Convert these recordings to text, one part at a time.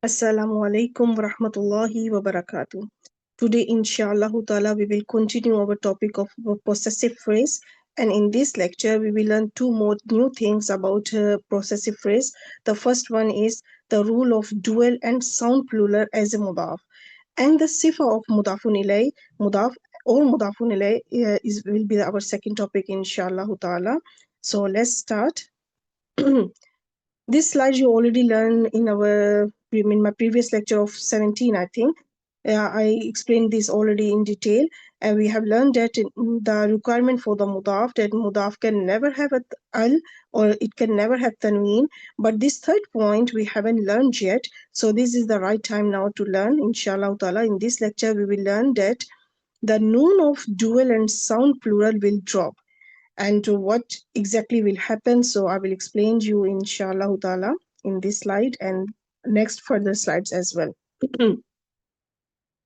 Assalamu alaikum wa rahmatullahi wa barakatuh. Today, inshallah ta'ala, we will continue our topic of possessive phrase. And in this lecture, we will learn two more new things about possessive phrase. The first one is the rule of dual and sound plural as a mudaf. And the sifa of mudafun ilay, mudaf or mudafun ilay will be our second topic, inshallah ta'ala. So let's start. This slide you already learned in my previous lecture of 17, I think. I explained this already in detail, and we have learned that the requirement for the mudaf, that mudaf can never have a al, or it can never have tanween. But this third point we haven't learned yet, so this is the right time now to learn. Inshallah ta'ala, in this lecture we will learn that the noon of dual and sound plural will drop, and to what exactly will happen. So I will explain to you inshallah ta'ala in this slide and next further slides as well.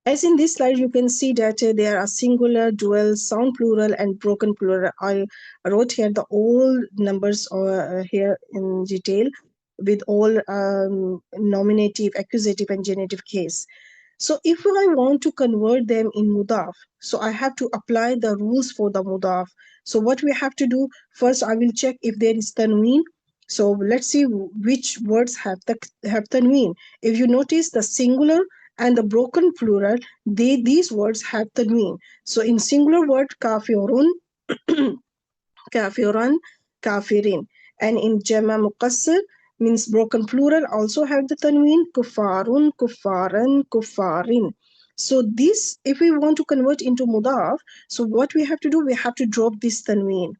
As in this slide, you can see that there are singular, dual, sound plural, and broken plural. I wrote here the all numbers here in detail with all nominative, accusative, and genitive case. So if I want to convert them in mudaf, so I have to apply the rules for the mudaf. So what we have to do, first I will check if there is tanween. So let's see which words have tanween. If you notice the singular and the broken plural, these words have tanween. So in singular word kafirun, kafiran, kafirin, and in jama muqassir means broken plural also have the tanween kufarun, kufaran, kufarin. So this, if we want to convert into mudaf, so what we have to do, we have to drop this tanween.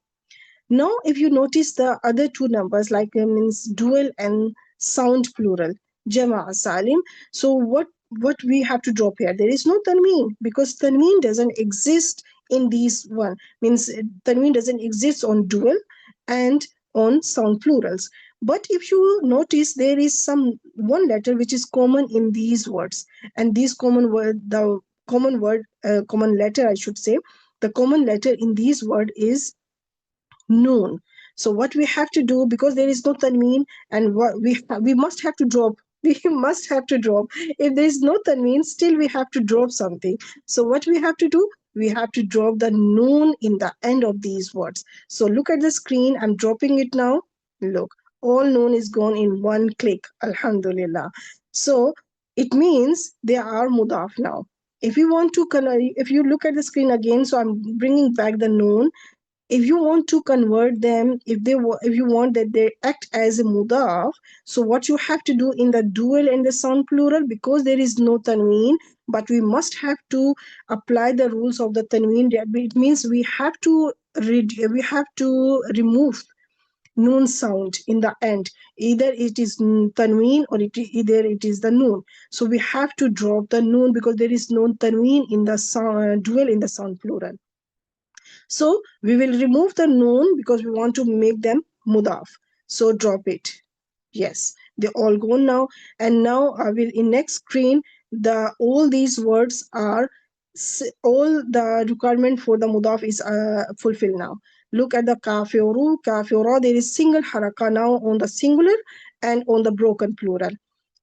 Now, if you notice the other two numbers, like means dual and sound plural, jama salim. So what we have to drop here? There is no tanween because tanween doesn't exist in these one. Means tanween doesn't exist on dual and on sound plurals. But if you notice, there is some one letter which is common in these words, and these common word, the common letter, I should say, the common letter in these word is noon. So what we have to do, because there is no tanween, and what we must have to drop. We must have to drop. If there is no tanween, still we have to drop something. So what we have to do, we have to drop the noon in the end of these words. So look at the screen. I'm dropping it now. Look, all noon is gone in one click. Alhamdulillah. So it means they are mudaf now. If you want to, if you look at the screen again, so I'm bringing back the noon. If you want to convert them, if you want that they act as a mudaf, so what you have to do in the dual and the sound plural, because there is no tanween, but we must have to apply the rules of the tanween. It means we have to remove noon sound in the end. Either it is tanween or either it is the noon. So we have to drop the noon because there is no tanween in the sound, dual in the sound plural. So we will remove the noon because we want to make them mudaf. So drop it. Yes, they all gone now. And now I will in next screen, all these words are all the requirement for the mudaf is fulfilled now. Look at the kafiru, kafira. There is single haraka now on the singular and on the broken plural.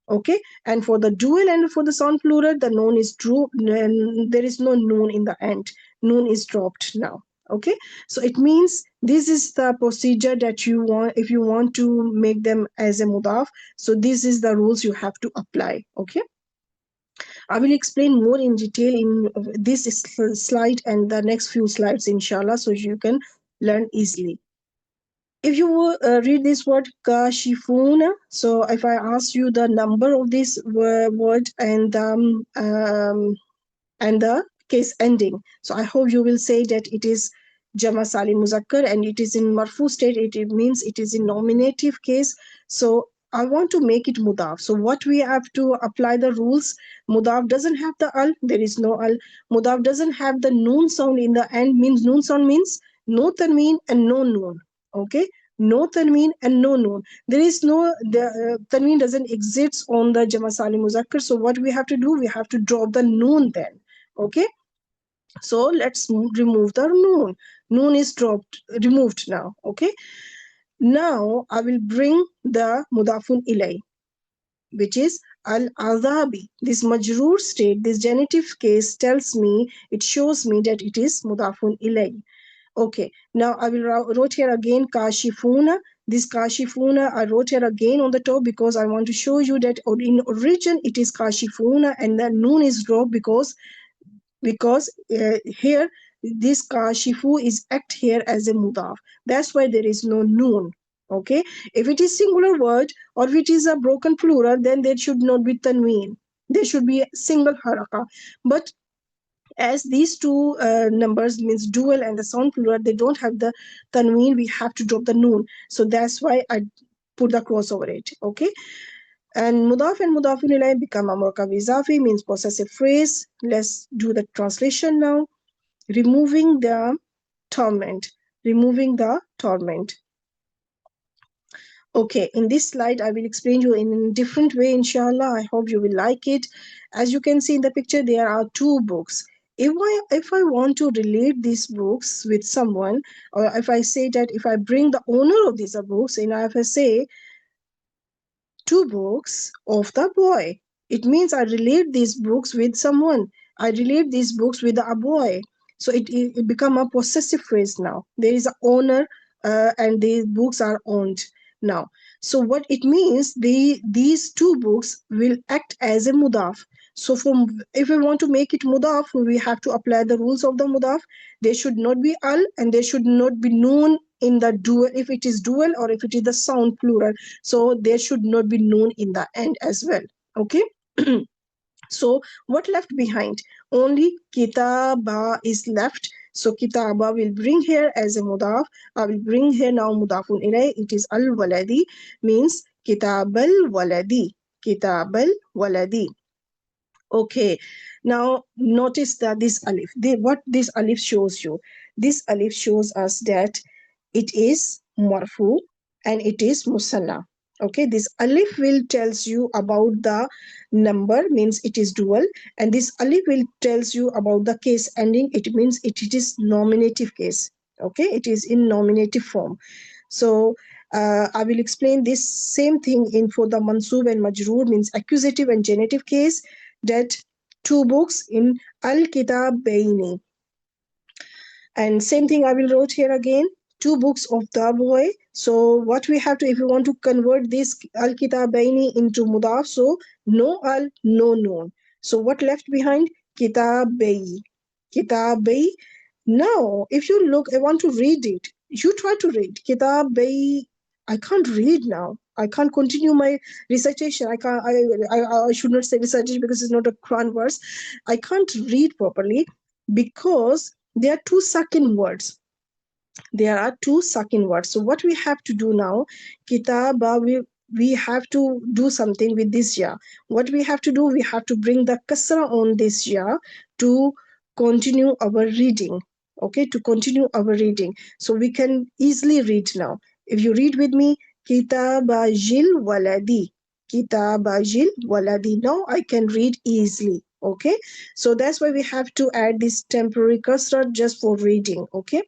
Okay, and for the dual and for the sound plural, the noon is true. There is no noon in the end. Noon is dropped now. Okay, so it means this is the procedure that you want if you want to make them as a mudaf. So this is the rules you have to apply. Okay, I will explain more in detail in this slide and the next few slides, inshallah, so you can learn easily. If you read this word kashifuna, so if I ask you the number of this word and the case ending, so I hope you will say that it is jama salim muzakkar and it is in marfu state. It means it is in nominative case. So I want to make it mudaf. So what we have to apply the rules. Mudaf doesn't have the al. There is no al. Mudaf doesn't have the noon sound in the end. Means noon sound means no tanween and no noon. Okay, no tanween and no noon. There is no tanween doesn't exist on the jama salim muzakkar. So what we have to do, we have to drop the noon then. Okay, so let's remove the noon. Noon is removed now. Okay, now I will bring the mudafun ilay. which is al-azabi. This majroor state, this genitive case tells me, it shows me that it is mudafun ilay. Okay, now I will wrote here again kashifuna. This kashifuna I wrote here again on the top because I want to show you that in origin it is kashifuna and the noon is dropped because here this kashifu is act here as a mudaf. That's why there is no noon. Okay, if it is singular word or if it is a broken plural, then there should not be tanween. There should be a single haraka. But as these two numbers means dual and the sound plural, they don't have the tanween, we have to drop the noon. So that's why I put the cross over it. Okay, and mudaf and mudafun ilayh become a murakab izafi, means possessive phrase. Let's do the translation now. Removing the torment. Removing the torment. Okay, in this slide, I will explain you in a different way, inshallah. I hope you will like it. As you can see in the picture, there are two books. If I want to relate these books with someone, or if I say that if I bring the owner of these books, and if I say two books of the boy. It means I relate these books with someone. I relate these books with a boy. So it become a possessive phrase now. There is a owner and these books are owned now. So what it means, these two books will act as a mudaf. So if we want to make it mudaf, we have to apply the rules of the mudaf. There should not be al and there should not be noon in the dual if it is dual or if it is the sound plural. So there should not be noon in the end as well. Okay. So what left behind? Only kitaba is left. So kitaba will bring here as a mudaf. I will bring here now mudafun ilay. It is al waladi, means kitab al waladi. Kitab al waladi. Okay, now notice that this alif, what this alif shows you. This alif shows us that it is marfu and it is musanna. Okay, this alif will tells you about the number, means it is dual, and this alif will tells you about the case ending. It means it is nominative case. Okay, it is in nominative form. So I will explain this same thing in for the mansub and majroor, means accusative and genitive case, that two books in al-kitab bayni. And same thing I will wrote here again, two books of the boy. So what we have to, if we want to convert this al-kitabaini into mudaf, so no al, no noon. So what left behind? Kitabai. Kitabai. Now, if you look, I want to read it. You try to read. Kitabai. I can't read now. I can't continue my recitation. I can't. I should not say recitation because it's not a Quran verse. I can't read properly because there are two second words. There are two second words. So what we have to do now, kitaba, we have to do something with this ya. What we have to do, we have to bring the kasra on this ya to continue our reading. Okay, to continue our reading. So we can easily read now. If you read with me, kitabajil waladi. Kitabajil waladi. Now I can read easily. Okay, so that's why we have to add this temporary kasra just for reading. Okay.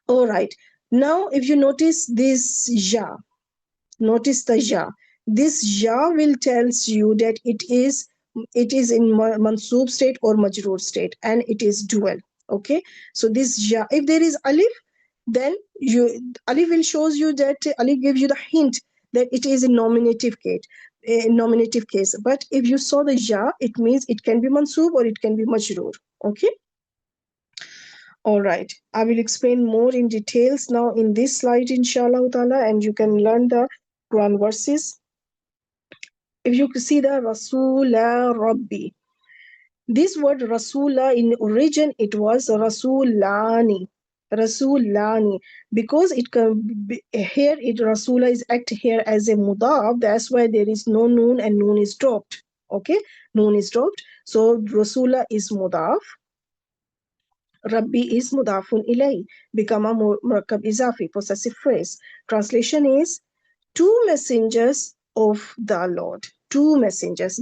All right. Now, if you notice this ja, notice the ja. This ja will tells you that it is in mansub state or majroor state, and it is dual. Okay. So this ja, if there is alif, then alif will shows you that alif gives you the hint that it is a nominative case. Nominative case. But if you saw the ja, it means it can be mansub or it can be majroor. Okay. All right, I will explain more in details now in this slide, inshallah ta'ala, and you can learn the Quran verses. If you see the Rasula Rabbi, this word Rasula in origin, it was Rasulani. Rasulani, because it can be, here it Rasula is act here as a mudaf, that's why there is no noon and noon is dropped. Okay, noon is dropped. So Rasula is mudaf. Rabbi is mudafun ilay, become a murakab izafi, possessive phrase. Translation is two messengers of the Lord. Two messengers.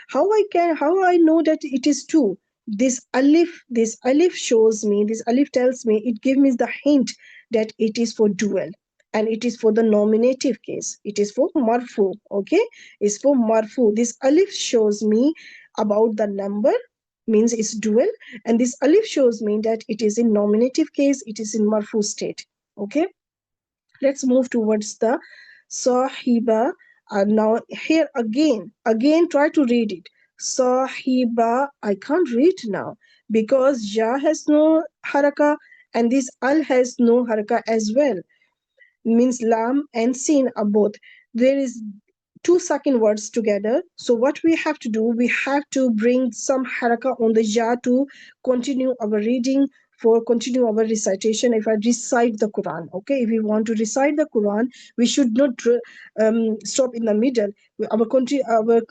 How I know that it is two? This alif shows me, this alif tells me, it gives me the hint that it is for dual. and it is for the nominative case. It is for marfu. Okay, it's for marfu. This alif shows me about the number, means it's dual, and this alif shows me that it is in nominative case, it is in marfu state. Okay, let's move towards the sahiba. Now here again try to read it. Sahiba, I can't read now because ja has no haraka and this al has no haraka as well, means lam and sin are both. There is two second words together. So what we have to do, we have to bring some haraka on the ja to continue our reading, for continue our recitation. If I recite the Quran, okay, if we want to recite the Quran, we should not stop in the middle. Our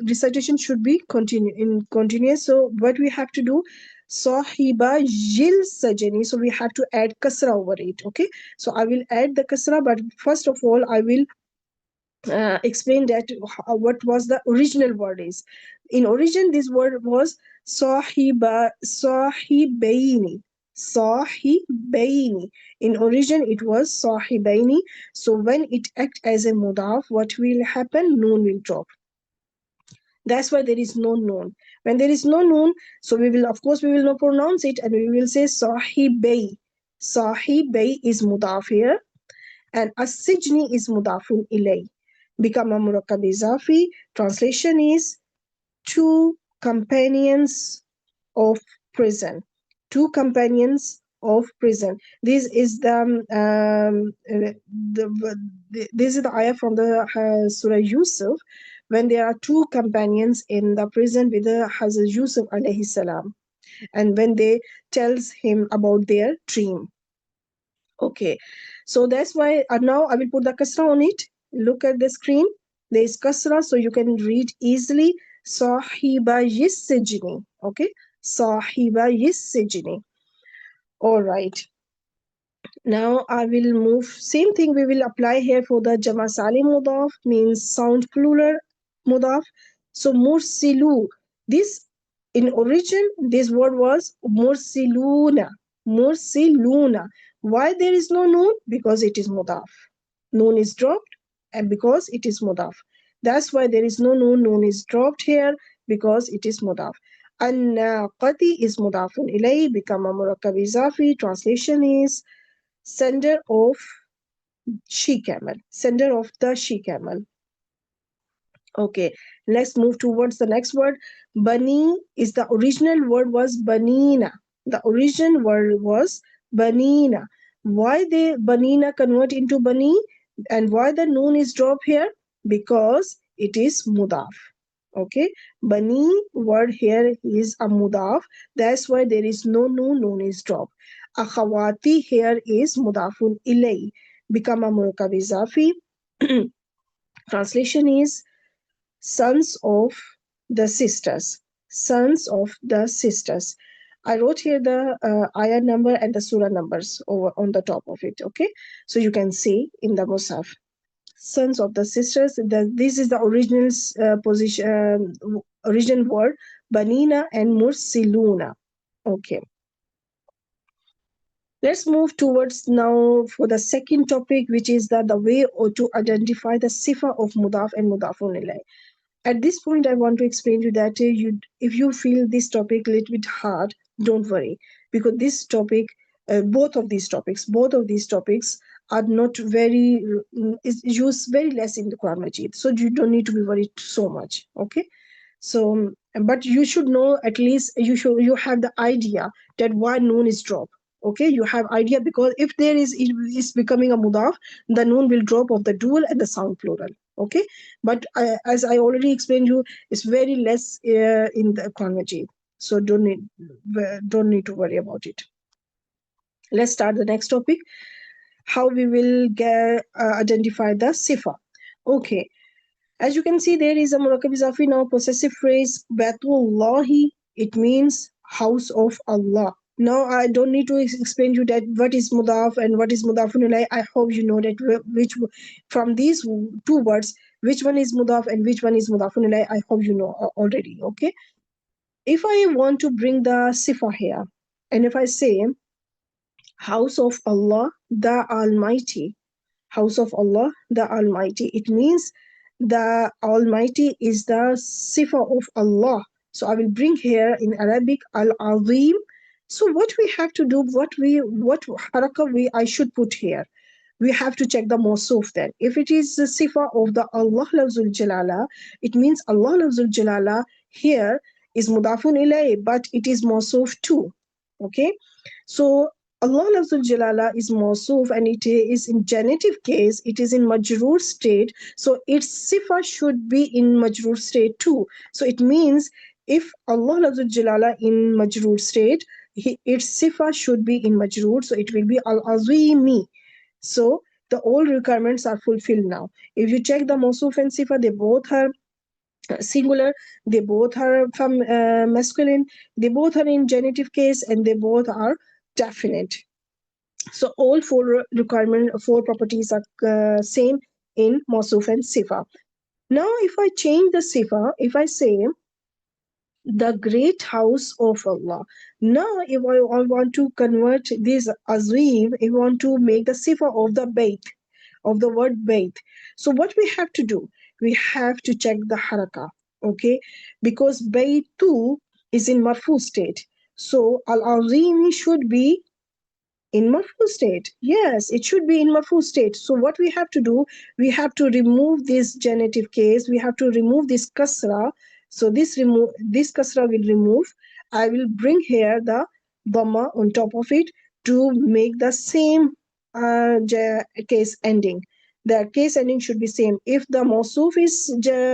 recitation should be continuous. So what we have to do, sahiba jil sajani, so we have to add kasra over it. Okay, so I will add the kasra, but first of all I will explain that what was the original word is. In origin, this word was sahibaini. Sahibaini. In origin, it was sahibaini. So when it act as a mudaf, what will happen? Noon will drop. That's why there is no noon. When there is no noon, so we will, of course, we will not pronounce it, and we will say sahibay. Sahibay is mudaf here, and as-sijni is mudafun ilay. Become a murakab izafi. Translation is two companions of prison. Two companions of prison. This is this is the ayah from the Surah Yusuf, when there are two companions in the prison with the Hazrat Yusuf alayhi salam, and when they tells him about their dream. Okay, so that's why now I will put the kasra on it. Look at the screen. There is kasra, so you can read easily. Sahiba yissijni. Okay, sahiba yissijni. All right. Now I will move. Same thing we will apply here for the Jama Salim Mudaf, means sound plural Mudaf. So mursilu. This in origin, this word was mursiluna. Mursiluna. Why there is no noon? Because it is Mudaf. Noon is dropped, and because it is Mudaf. That's why there is no noon. Noon is dropped here because it is Mudaf. An-naqati is Mudafun ilay, become a murakkab izafi. Translation is sender of she camel, sender of the she camel. Okay, let's move towards the next word. Bani is the original word was banina. The original word was banina. Why the banina convert into bani, and why the noon is dropped here? Because it is mudaf. Okay, bani word here is a mudaf. That's why there is no noon. Noon is dropped. Akhawati here is mudafun ilay. Become a murkab izafi. Translation is sons of the sisters. Sons of the sisters. I wrote here the ayah number and the surah numbers over on the top of it. Okay, so you can see in the Musaf. Sons of the sisters. This is the original position, original word, banina and mursiluna. Okay. Let's move towards now for the second topic, which is the way or to identify the sifa of mudaf and mudafun ilayh. At this point, I want to explain to you that if you feel this topic a little bit hard, don't worry, because this topic, both of these topics are not very is used very less in the Quran Majid, so you don't need to be worried so much. Okay, so but you should know, at least you have the idea that why noon is dropped. Okay, you have idea, because if there is it is becoming a mudaf, the noon will drop of the dual and the sound plural. Okay, but as I already explained you, it's very less in the Quran Majid, so don't need to worry about it. Let's start the next topic, how we will identify the sifa. Okay, as you can see, there is a murakab izafi now, possessive phrase, Baitullahi. It means house of Allah. Now, I don't need to explain to you that what is mudaf and what is mudafun ilayh. I hope you know that which from these two words, which one is mudaf and which one is mudafun ilayh. I hope you know already. Okay. If I want to bring the sifa here, and if I say house of Allah, the Almighty, house of Allah, the Almighty. It means the Almighty is the sifa of Allah. So I will bring here in Arabic Al-Azim. So what we have to do, what haraka I should put here, we have to check the mawsuf then. If it is the sifa of the Allah Lafzul Jalala, it means Allah Lafzul Jalala here is mudafun ilayh, but it is mawsuf too. Okay, so Allah Lafzul Jalala is mawsuf and it is in genitive case, it is in majroor state. So its sifa should be in majroor state too. So it means if Allah Lafzul Jalala in majroor state, its sifa should be in majroor. So it will be al-azimi. So the all requirements are fulfilled now. If you check the Mawsuf and Sifa, they both are singular, they both are from masculine, they both are in genitive case, and they both are definite. So all four properties are same in Mawsuf and Sifa. Now, if I change the Sifa, if I say the great house of Allah. Now, if I want to convert this azim, I want to make the sifa of the bait, of the word bait. So what we have to do? We have to check the haraka, okay? Because bait too is in marfu state. So al-azim should be in marfu state. Yes, it should be in marfu state. So what we have to do, we have to remove this genitive case. We have to remove this kasra. So this kasra will remove. I will bring here the dhamma on top of it to make the same case ending. The case ending should be same. If the mawsuf is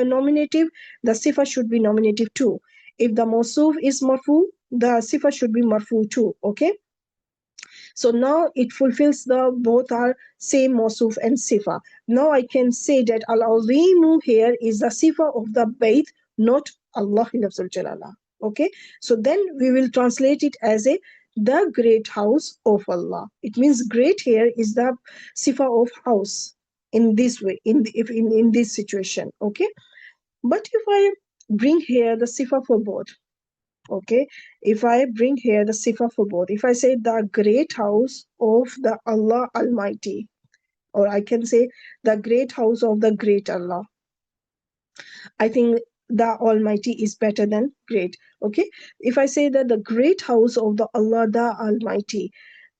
nominative, the sifa should be nominative too. If the mawsuf is marfu, the sifa should be marfu too. Okay. So now it fulfills the both are same mawsuf and sifa. Now I can say that al-azimu here is the sifa of the bait, not Allah Lafzul Jalala. Okay, so then we will translate it as a the great house of Allah. It means great here is the sifa of house in this way, in this situation. Okay, but if I bring here the sifa for both, okay, if I bring here the sifa for both, if I say the great house of the Allah Almighty, or I can say the great house of the great Allah, I think the Almighty is better than great. Okay, if I say that the great house of the Allah the Almighty,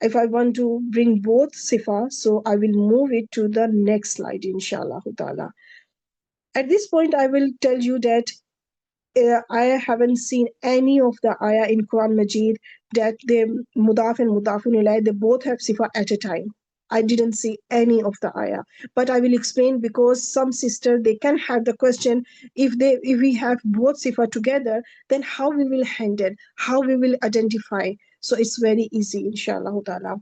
if I want to bring both sifa, so I will move it to the next slide, inshallah ta'ala. At this point, I will tell you that I haven't seen any of the ayah in Quran Majid that the Mudaaf and Mudaafun ilayh, they both have sifa at a time. I didn't see any of the ayah, but I will explain because some sister they can have the question if we have both sifa together, then how we will handle, how we will identify. So it's very easy, inshallah ta'ala.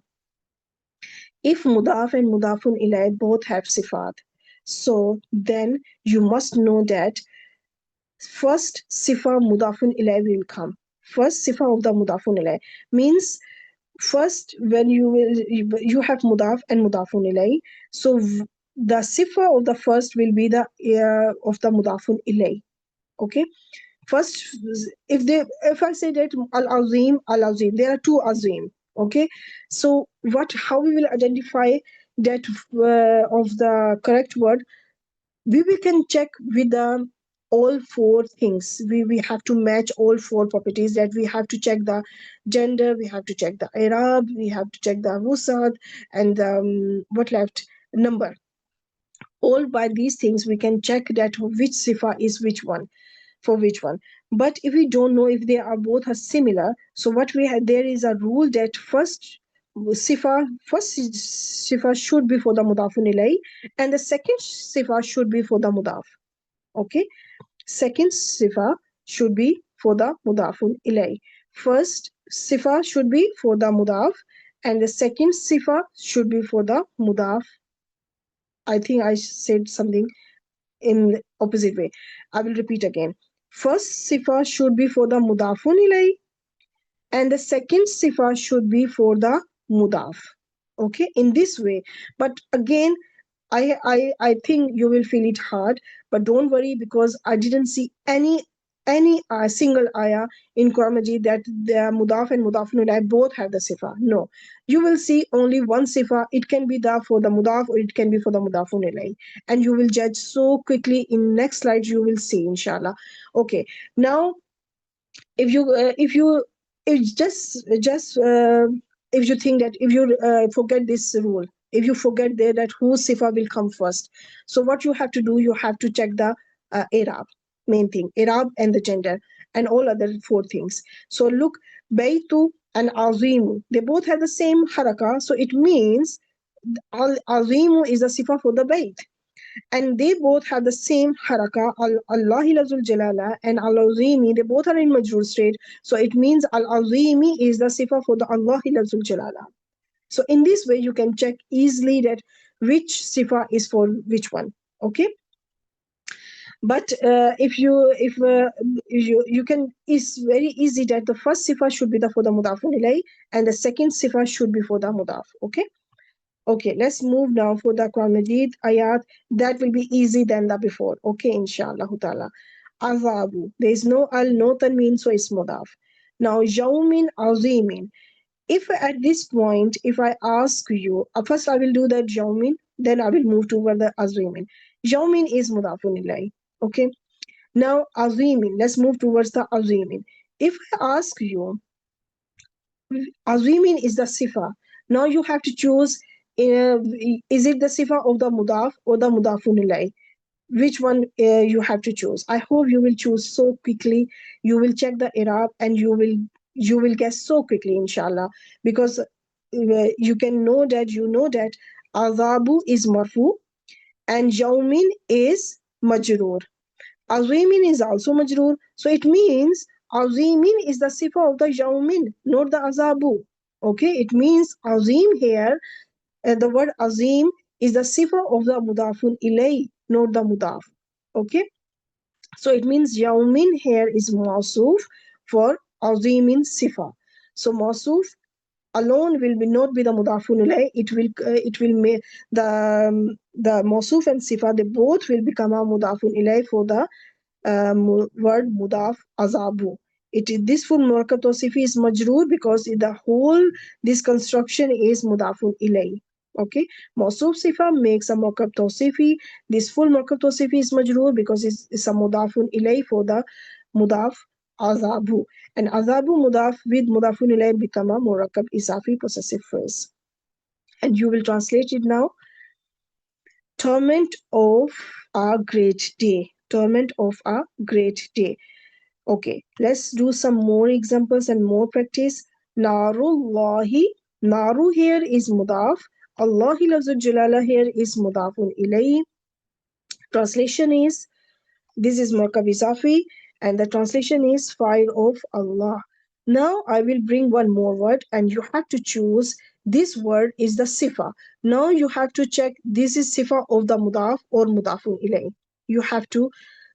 If Mudaaf and Mudaafun ilayh both have sifat, so then you must know that first sifa mudafun ilay will come. First sifa of the mudafun ilay means first when you have mudaf and mudafun ilay. So the sifa of the first will be the of the mudafun ilay. Okay. First, if I say that al azim, there are two azim. Okay. So how we will identify that of the correct word, we can check with the all four things. We have to match all four properties, that we have to check the gender, we have to check the Arab, we have to check the Wusad, and what left, number. All by these things we can check that which sifa is which one, for which one. But if we don't know if they are both are similar, so what we have, there is a rule that first sifa should be for the mudafun ilay, and the second sifa should be for the mudaf. Okay, second sifa should be for the mudafun ilay. First sifa should be for the mudaf, and the second sifa should be for the mudaf. I think I said something in opposite way. I will repeat again. First sifa should be for the mudafun ilay, and the second sifa should be for the mudaf. Okay, in this way. But again, I think you will feel it hard, but don't worry, because I didn't see any any single ayah in Quran Majid that the mudaf and mudaf ilayh both have the sifa. No, you will see only one sifa. It can be the for the mudaf or it can be for the mudaf ilayh, and you will judge so quickly. In next slide, you will see, inshallah. Okay, now if if you think that if you forget this rule, if you forget there that whose sifa will come first, so what you have to do, you have to check the Arab, main thing, Arab and the gender and all other four things. So look, baytu and azimu, they both have the same haraka, so it means azimu is the sifa for the bayt, and they both have the same haraka, Allah Lazul Jalala and Al Azimi, they both are in Majrur state. So it means Al Azimi is the sifa for the Allah Lazul Jalala. So in this way, you can check easily that which sifa is for which one. Okay. But if you can, it's very easy that the first sifa should be the for the mudaf ilay, and the second sifa should be for the mudaf. Okay. Okay, let's move now for the Quran Majid ayat. That will be easy than the before. Okay, inshallah ta'ala. Azabu. There is no al, no tanween, so it's mudaf. Now, yawmin azimin. If at this point, if I ask you, first I will do the yawmin, then I will move toward the azimin. Yawmin is mudafun ilay. Okay. Now, azimin. Let's move towards the azimin. If I ask you, azimin is the sifa. Now you have to choose, is it the sifa of the mudaf or the mudafun ilay? Which one you have to choose? I hope you will choose so quickly. You will check the Arab and you will guess so quickly, inshallah, because you can know that azabu is marfu and yawmin is majroor. Azimin is also majroor. So it means azimin is the sifa of the yawmin, not the azabu. Okay, it means azim here, the word azim is the sifa of the mudafun ilay, not the mudaf. Okay, so it means yawmin here is mausuf for azimin sifa. So mausuf alone will be not be the mudafun ilay. It will make the mausuf and sifa, they both will become a mudafun ilay for the word mudaf azabu. This full murakab tawsifi is majroor because the whole this construction is mudafun ilay. Okay, mausuf sifa makes a murakab tawsifi. This full murakab tawsifi is majroor because it's a mudafun ilay for the mudaf azabu, and azabu mudaf with mudafun ilay become a murakab izafi possessive phrase. And you will translate it now. Torment of a great day. Torment of a great day. Okay, let's do some more examples and more practice. Narullahi. Naru here is mudaf. Allahi lafzul jalala here is mudafun ilayhi. Translation is, this is Murakab Izafi, and the translation is fire of Allah. Now I will bring one more word and you have to choose this word is the sifa. Now you have to check this is sifa of the mudaf or mudafun ilay.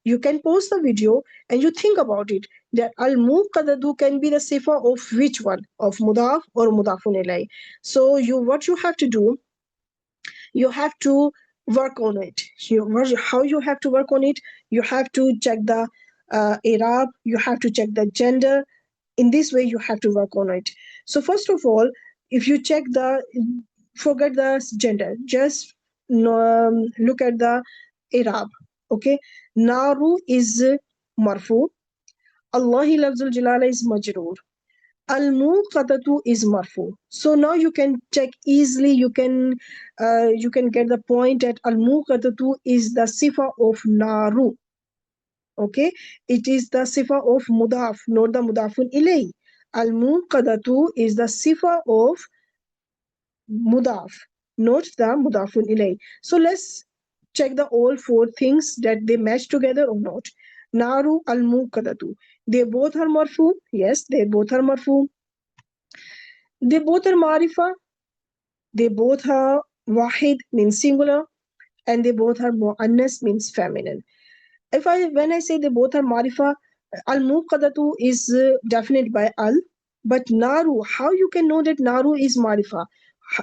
You can pause the video and you think about it that al muqaddadu can be the sifa of which one, of mudaf or mudafun ilay. So what you have to do, you have to work on it. How you have to work on it? You have to check the Arab, you have to check the gender. In this way, you have to work on it. So first of all, if you check forget the gender, just look at the Arab. Okay, Naru is marfu. Allahi lafzul jalala is majroor. Al-muqaddatu is marfu. So now you can check easily. You can get the point that al-muqaddatu is the sifa of naru. Okay, it is the sifa of mudaf, not the mudafun ilay. Al-muqaddatu is the sifa of mudaf, not the mudafun ilay. So let's check the all four things that they match together or not. Naru al-muqaddatu. They both are marfu. Yes, they both are marfu. They both are marifa, they both are wahid means singular, and they both are muannas means feminine. When I say they both are marifa, al muqaddatu is definite by al, but naru, how you can know that naru is marifa?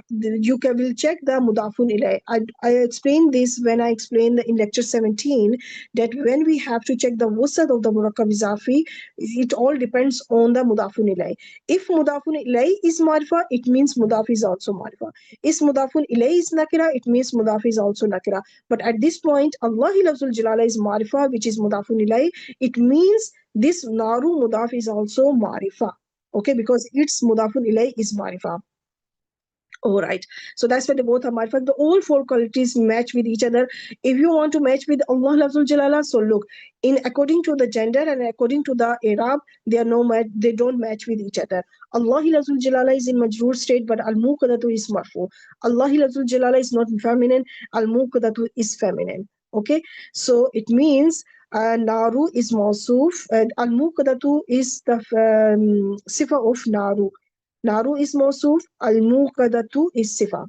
you can will check the mudafun ilay. I explained this when I explained in lecture 17 that when we have to check the wusat of the murakab izafi, it all depends on the mudafun ilay. If mudafun ilay is marifa, it means mudaf is also marifa. If mudafun ilay is nakira, it means mudaf is also nakira. But at this point, Allahi lafzul jalala is marifa, which is mudafun ilay. It means this naru mudaf is also marifa. Okay, because its mudafun ilay is marifa. All right. So that's why they both are marifa. The all four qualities match with each other. If you want to match with Allah Lafzul Jalala, so look, in according to the gender and according to the Arab, they are no match, they don't match with each other. Allah Lafzul Jalala is in majroor state, but Al Muqaddatu is marfu. Allah Lafzul Jalala is not feminine, Al Muqaddatu is feminine. Okay, so it means Naru is Mausuf, and Al Muqaddatu is the sifa of Naru. Naru is Mawsuf, Al-Muqadatu is Sifa.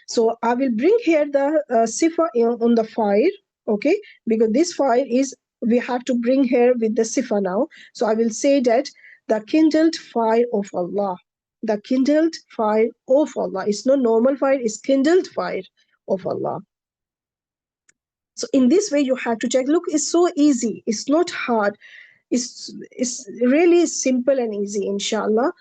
So I will bring here the Sifa on the fire, okay? Because this fire is, we have to bring here with the Sifa now. So I will say that the kindled fire of Allah. The kindled fire of Allah. It's not normal fire, it's kindled fire of Allah. So in this way, you have to check. Look, it's so easy. It's not hard. It's really simple and easy, inshallah.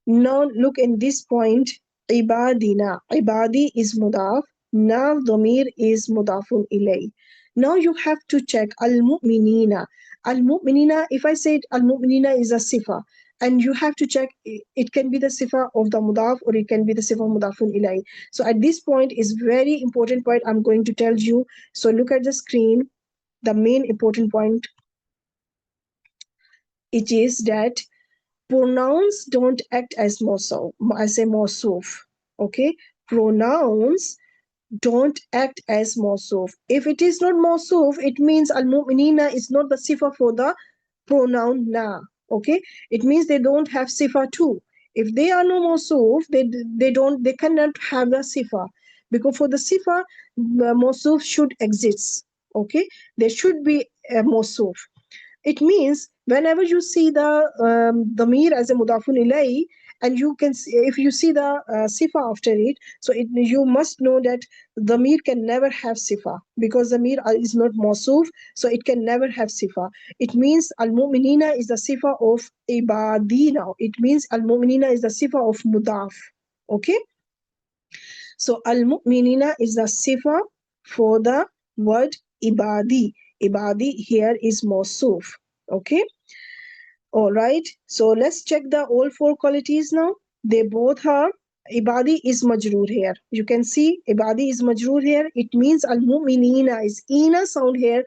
Now look in this point, ibadina. Ibadi is mudaf. Now dhamir is mudafun ilay. Now you have to check al-mu'minina. Al-mu'minina, if I said al-mu'minina is a sifa, and you have to check, it can be the sifa of the mudaf or it can be the sifa mudafun ilay. So at this point is very important point I'm going to tell you. So look at the screen. The main important point, it is that pronouns don't act as mawsuf. Okay, pronouns don't act as mawsuf. If it is not mawsuf, it means al-mu'minina is not the sifa for the pronoun na. Okay, it means they don't have sifa too. If they are no mawsuf, they cannot have the sifa, because for the sifa, mawsuf should exist. Okay, there should be a mawsuf. It means whenever you see the damir as a mudafun ilay, and you can see, if you see the sifa after it, so you must know that damir can never have sifa, because damir is not mawsuf, so it can never have sifa. It means al-mu'minina is the sifa of ibadi now. It means al-mu'minina is the sifa of mudaf. Okay, so al-mu'minina is the sifa for the word ibadi. Ibadi here is mawsuf. Okay, all right, so let's check the all four qualities now. They both are, ibadi is majroor here. You can see ibadi is majroor here. It means al-mu'minina is ina sound here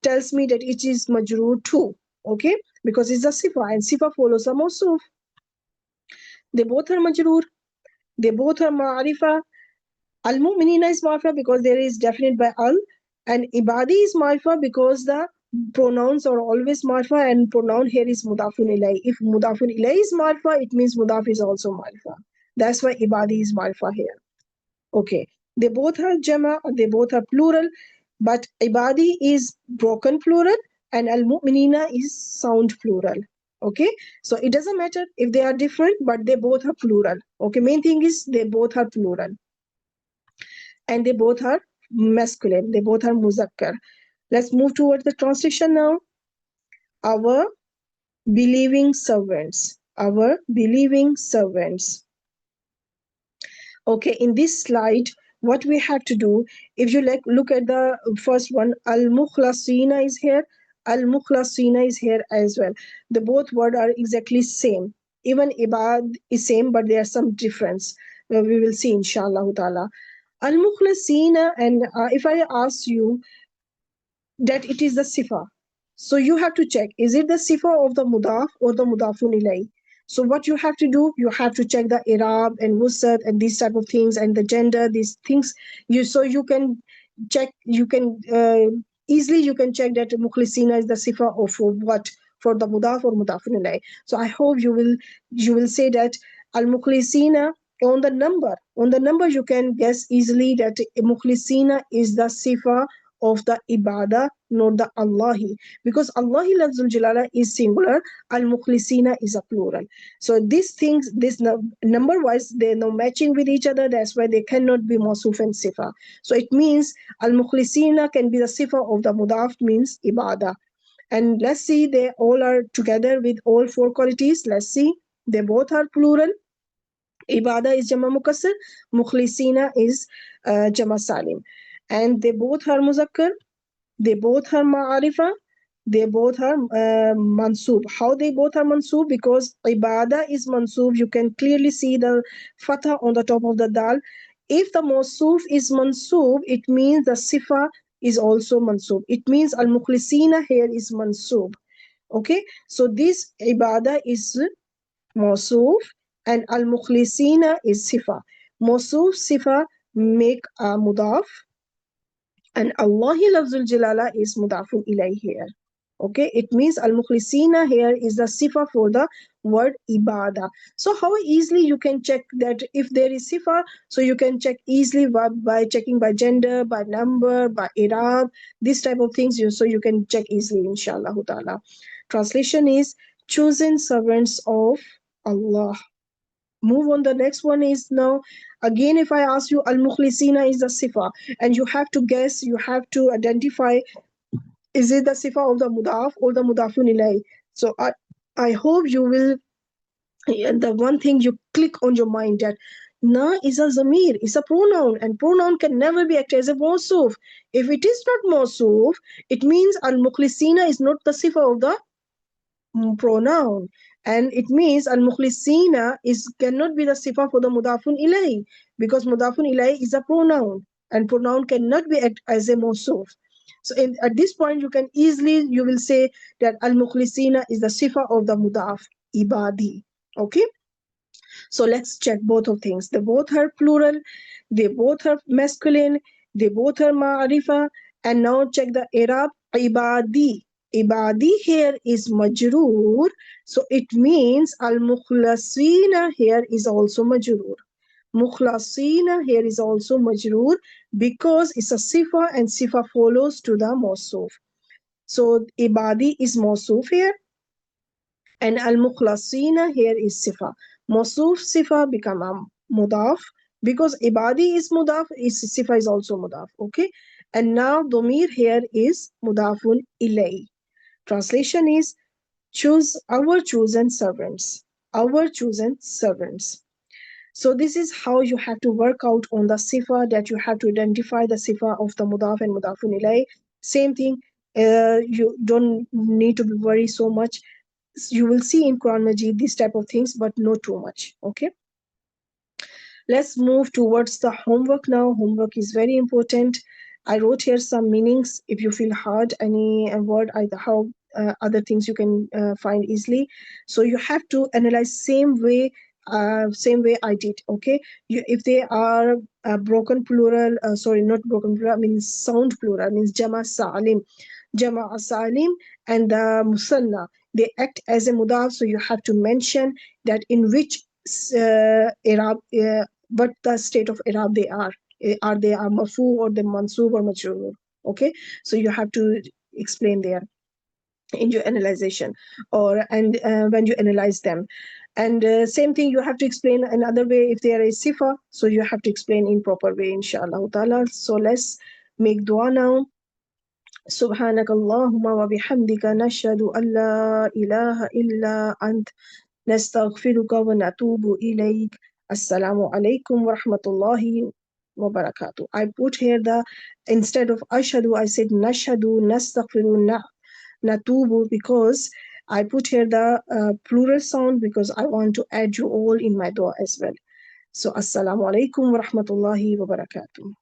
tells me that it is majroor too. Okay, because it's a sifa and sifa follows a mawsuf. They both are majroor. They both are ma'arifa. Al-mu'minina is marifa because there is definite by al, and ibadi is marifa because the pronouns are always marifa, and pronoun here is mudafun ilay. If mudafun ilay is marifa, it means mudaf is also marifa. That's why ibadi is marifa here. Okay, they both are jama, they both are plural, but ibadi is broken plural and al-mu'minina is sound plural. Okay, so it doesn't matter if they are different, but they both are plural. Okay, main thing is they both are plural. And they both are masculine. They both are muzakkar. Let's move towards the translation now. Our believing servants. Our believing servants. Okay, in this slide, what we have to do, if you look at the first one, al-mukhlasina is here, al-mukhlasina is here as well. The both words are exactly same. Even ibad is same, but there are some difference. We will see inshallah ta'ala. Al-mukhlasina, and if I ask you that it is the sifa, so you have to check, is it the sifa of the mudaf or the mudafun ilay? So what you have to do, you have to check the i'rab and wusat and these type of things and the gender, these things. So you can check, you can easily you can check that mukhlisina is the sifa of what, for the mudaf or mudafun ilay. So I hope you will say that al-mukhlisina on the number you can guess easily that mukhlisina is the sifa of the ibadah, not the Allahi. Because Allahi lafzul jalala is singular, al-mukhlisina is a plural. So these things, this number wise, they're no matching with each other. That's why they cannot be mawsuf and sifa. So it means al-mukhlisina can be the sifa of the mudaf, means ibadah. And let's see, they all are together with all four qualities. Let's see, they both are plural. Ibadah is Jama Mukassar, Mukhlisina is Jama Salim. And they both are Muzakkar, they both are Ma'arifa, they both are Mansub. How they both are Mansub? Because Ibadah is Mansub, you can clearly see the Fatah on the top of the Dal. If the Mawsuf is Mansub, it means the Sifa is also Mansub. It means Al Mukhlisina here is Mansub. Okay, so this Ibadah is Mawsuf and al-mukhlisina is sifa. Mawsuf sifa make a mudaf and Allahi lafzul jalala is mudafun ilay here. Okay, it means al-mukhlisina here is the sifa for the word ibadah. So how easily you can check that if there is sifa, so you can check easily by checking by gender, by number, by irab, this type of things, so you can check easily, inshallah ta'ala. Translation is chosen servants of Allah. Move on. The next one is now, again, if I ask you, al mukhlisina is the sifa, and you have to guess, you have to identify, is it the sifa of the mudaf or the mudafun ilay? So I hope you will, the one thing you click on your mind that na is a zamir, is a pronoun, and pronoun can never be acted as a mawsuf. If it is not mawsuf, it means al mukhlisina is not the sifa of the pronoun, and it means al mukhlisina is cannot be the sifa for the mudafun ilay, because mudafun ilay is a pronoun and pronoun cannot be act as a mawsuf. So at this point you can easily, you will say that al mukhlisina is the sifa of the mudaf ibadi. Okay, so let's check both of things. They both are plural, they both are masculine, they both are ma'arifa. And now check the i'rab. Ibadi. Ibadi here is majroor. So it means al-mukhlasina here is also majroor. Mukhlasina here is also majroor because it's a sifa and sifa follows to the mawsuf. So ibadi is mawsuf here and al-mukhlasina here is sifa. Mawsuf sifa become a mudaf because ibadi is mudaf, is sifa is also mudaf. Okay, and now domir here is mudafun ilay. Translation is choose our chosen servants. Our chosen servants. So this is how you have to work out on the sifa, that you have to identify the sifa of the mudaf and mudafun ilay. Same thing, you don't need to be worried so much. You will see in Quran Majid these type of things, but not too much. Okay, let's move towards the homework now. Homework is very important. I wrote here some meanings. If you feel hard any word, either how other things you can find easily. So you have to analyze same way I did. Okay, if they are broken plural, sorry, not broken plural, means sound plural, means jama salim, jama salim, and the musanna, they act as a mudaf. So you have to mention that in which Arab, what the state of Arab they are. Are they a marfu or the mansub or majrur? Okay, so you have to explain there in your analyzation, or and when you analyze them. And same thing, you have to explain another way if there is sifa, so you have to explain in proper way, inshallah ta'ala. So let's make dua now. سبحانك اللهم وبحمدك نشهد أن لا إله إلا أنت نستغفرك ونتوب إليك. Assalamu alaikum wa rahmatullahi wa barakatuh. I put here the, instead of ashadu, I said nashadu, nastaghfiru, natubu, because I put here the plural sound because I want to add you all in my dua as well. So assalamu alaikum wa rahmatullahi wa barakatuh.